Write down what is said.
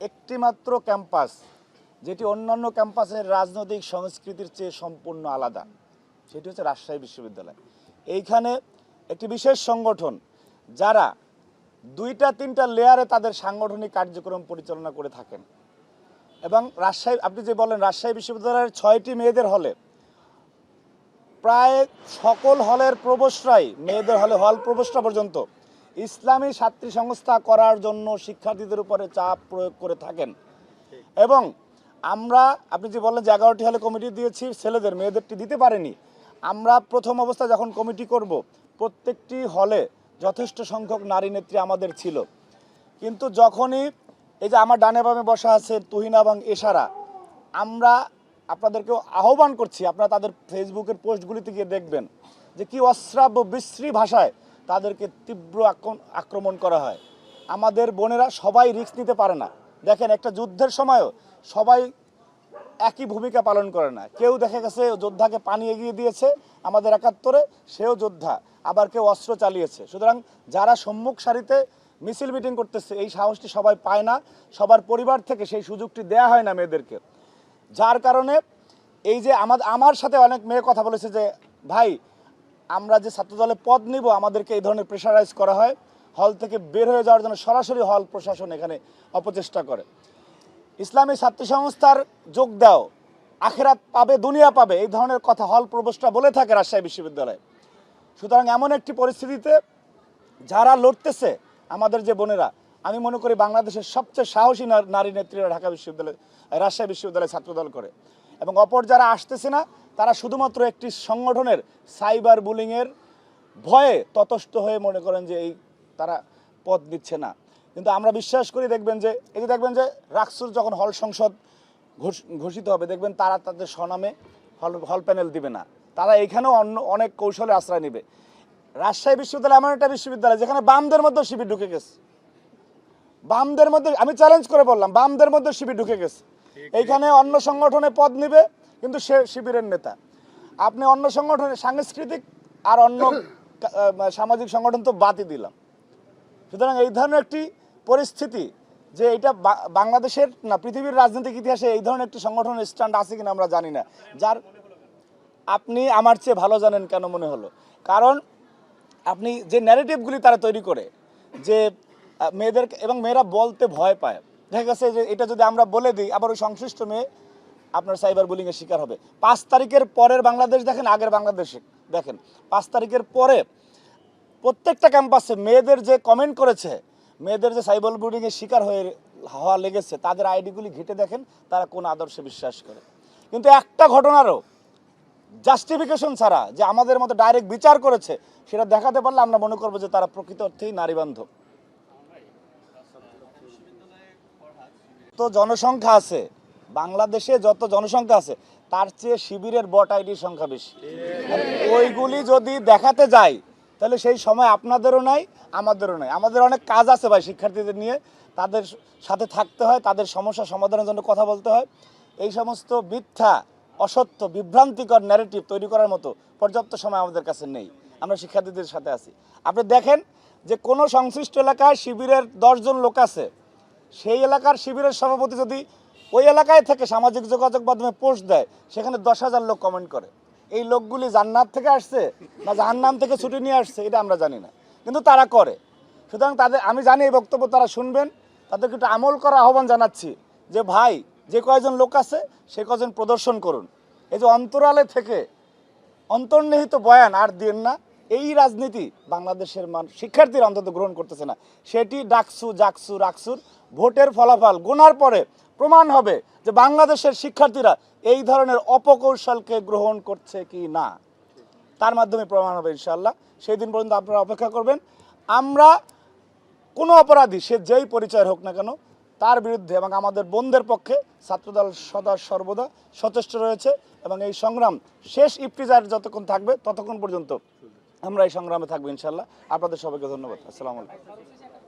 একটিমাত্র ক্যাম্পাস যেটি অন্যান্য ক্যাম্পাসের রাজনৈতিক সংস্কৃতির চেয়ে সম্পূর্ণ আলাদা, সেটি হচ্ছে রাজশাহী বিশ্ববিদ্যালয়। এইখানে একটি বিশেষ সংগঠন যারা 2-3টা লেয়ারে তাদের সাংগঠনিক কার্যক্রম পরিচালনা করে থাকেন। এবং রাজশাহী, আপনি যে বলেন রাজশাহী বিশ্ববিদ্যালয়ের 6টি মেয়েদের হলে প্রায় সকল হলের প্রবেশরাই, মেয়েদের হলে হল প্রবেশরা পর্যন্ত ইসলামী ছাত্রী সংস্থা করার জন্য শিক্ষার্থীদের উপরে চাপ প্রয়োগ করে থাকেন। এবং আমরা, আপনি যে বললেন যে 11টি হলে কমিটি দিয়েছি, ছেলেদের, মেয়েদেরটি দিতে পারেনি। আমরা প্রথম অবস্থা যখন কমিটি করব, প্রত্যেকটি হলে যথেষ্ট সংখ্যক নারী নেত্রী আমাদের ছিল। কিন্তু যখনই এই যে আমার ডানে বামে বসা আছে তুহিনা এবং এশারা, আমরা আপনাদেরকেও আহ্বান করছি, আপনারা তাদের ফেসবুকের পোস্টগুলিতে গিয়ে দেখবেন যে কি অশ্রাব্য বিশ্রী ভাষায় তাদেরকে তীব্র আক্রমণ করা হয়। আমাদের বোনেরা সবাই রিস্ক নিতে পারে না। দেখেন, একটা যুদ্ধের সময়ও সবাই একই ভূমিকা পালন করে না। কেউ দেখা গেছে যোদ্ধাকে পানি এগিয়ে দিয়েছে আমাদের 71-এ, সেও যোদ্ধা, আবার কেউ অস্ত্র চালিয়েছে। সুতরাং যারা সম্মুখ সারিতে মিছিল মিটিং করতেছে, এই সাহসটি সবাই পায় না, সবার পরিবার থেকে সেই সুযোগটি দেয়া হয় না মেয়েদেরকে। যার কারণে এই যে আমার সাথে অনেক মেয়ে কথা বলেছে যে ভাই, আমরা যে ছাত্রদলে পদ নিব আমাদেরকে এই ধরনের প্রেশারাইজ করা হয়, হল থেকে বের হয়ে যাওয়ার জন্য সরাসরি হল প্রশাসন এখানে অপচেষ্টা করে। ইসলামী ছাত্রী সংস্থার যোগ দাও, আখেরাত পাবে, দুনিয়া পাবে, এই ধরনের কথা হল প্রবেশটা বলে থাকে রাজশাহী বিশ্ববিদ্যালয়ে। সুতরাং এমন একটি পরিস্থিতিতে যারা লড়তেছে আমাদের যে বোনেরা, আমি মনে করি বাংলাদেশের সবচেয়ে সাহসী নারী নেত্রীরা ঢাকা বিশ্ববিদ্যালয়, রাজশাহী বিশ্ববিদ্যালয়ে ছাত্রদল করে। এবং অপর যারা আসতেছে না, তারা শুধুমাত্র একটি সংগঠনের সাইবার বুলিংয়ের ভয়ে ততস্থ হয়ে মনে করেন যে তারা পদ নিচ্ছে না। কিন্তু আমরা বিশ্বাস করি, দেখবেন যে রাকসুর যখন হল সংসদ ঘোষিত হবে, দেখবেন তারা তাদের স্বনামে হল প্যানেল দিবে না, তারা এইখানেও অনেক কৌশলে আশ্রয় নেবে। রাজশাহী বিশ্ববিদ্যালয় এমন একটা বিশ্ববিদ্যালয় যেখানে বামদের মধ্যে শিবির ঢুকে গেছে। বামদের মধ্যে, আমি চ্যালেঞ্জ করে বললাম, বামদের মধ্যে শিবির ঢুকে গেছে। এইখানে অন্য সংগঠনে পদ নিবে, কিন্তু সে শিবিরের নেতা। আপনি অন্য সংগঠনে সাংস্কৃতিক আর অন্য সামাজিক সংগঠন তো বাদই দিলাম। সুতরাং এই ধরনের একটি পরিস্থিতি, যে এটা বাংলাদেশের না পৃথিবীর রাজনৈতিক ইতিহাসে এই ধরনের একটি সংগঠনের স্ট্যান্ড আছে কিনা আমরা জানি না। যার আপনি আমার চেয়ে ভালো জানেন কেন মনে হলো, কারণ আপনি যে ন্যারেটিভগুলি তারা তৈরি করে, যে মেয়েদের, এবং মেয়েরা বলতে ভয় পায়। দেখা গেছে যে এটা যদি আমরা বলে দিই, আবার ওই সংশ্লিষ্ট মেয়ে আপনার সাইবার বুলিংয়ের শিকার হবে। 5 তারিখের পরের বাংলাদেশ দেখেন, আগের বাংলাদেশে দেখেন, 5 তারিখের পরে প্রত্যেকটা ক্যাম্পাসে মেয়েদের যে কমেন্ট করেছে, মেয়েদের যে সাইবার বুলিংয়ের শিকার হওয়া লেগেছে, তাদের আইডিগুলি ঘেটে দেখেন তারা কোন আদর্শে বিশ্বাস করে। কিন্তু একটা ঘটনারও জাস্টিফিকেশন ছাড়া যে আমাদের মতো ডাইরেক্ট বিচার করেছে, সেটা দেখাতে পারলে আমরা মনে করবো যে তারা প্রকৃত অর্থেই নারীবান্ধব। তো জনসংখ্যা আছে বাংলাদেশে, যত জনসংখ্যা আছে তার চেয়ে শিবিরের বট আইডির সংখ্যা বেশি। ওইগুলি যদি দেখাতে যাই তাহলে সেই সময় আপনাদেরও নাই, আমাদেরও নাই। আমাদের অনেক কাজ আছে ভাই, শিক্ষার্থীদের নিয়ে তাদের সাথে থাকতে হয়, তাদের সমস্যা সমাধানের জন্য কথা বলতে হয়। এই সমস্ত মিথ্যা, অসত্য, বিভ্রান্তিকর ন্যারেটিভ তৈরি করার মতো পর্যাপ্ত সময় আমাদের কাছে নেই। আমরা শিক্ষার্থীদের সাথে আছি। আপনি দেখেন যে কোনো সংশ্লিষ্ট এলাকায় শিবিরের 10 জন লোক আছে, সেই এলাকার শিবিরের সভাপতি যদি ওই এলাকায় থেকে সামাজিক যোগাযোগ মাধ্যমে পোস্ট দেয়, সেখানে 10,000 লোক কমেন্ট করে। এই লোকগুলি জান্নাত থেকে আসছে না জাহান্নাম থেকে ছুটি নিয়ে আসছে, এটা আমরা জানি না, কিন্তু তারা করে। সুতরাং আমি জানি এই বক্তব্য তারা শুনবেন, তাদেরকে একটু আমল করার আহ্বান জানাচ্ছি যে ভাই, যে কয়জন লোক আছে সে কয়জন প্রদর্শন করুন। এই যে অন্তরালে থেকে অন্তর্নিহিত বয়ান আর দিন না, এই রাজনীতি বাংলাদেশের শিক্ষার্থীরা অন্তত গ্রহণ করতেছে না। সেটি রাকসুর ভোটের ফলাফল গোনার পরে প্রমাণ হবে যে বাংলাদেশের শিক্ষার্থীরা এই ধরনের অপকৌশলকে গ্রহণ করছে কি না, তার মাধ্যমে প্রমাণ হবে ইনশাআল্লাহ। সেই দিন পর্যন্ত আপনারা অপেক্ষা করবেন। আমরা কোনো অপরাধী, সে যেই পরিচয় হোক না কেন, তার বিরুদ্ধে এবং আমাদের বোনদের পক্ষে ছাত্রদল সদা সর্বদা সচেষ্ট রয়েছে। এবং এই সংগ্রাম শেষ ইফতিজার যতক্ষণ থাকবে ততক্ষণ পর্যন্ত আমরা এই সংগ্রামে থাকবো ইনশাআল্লাহ। আপনাদের সবাইকে ধন্যবাদ। আসসালামু আলাইকুম।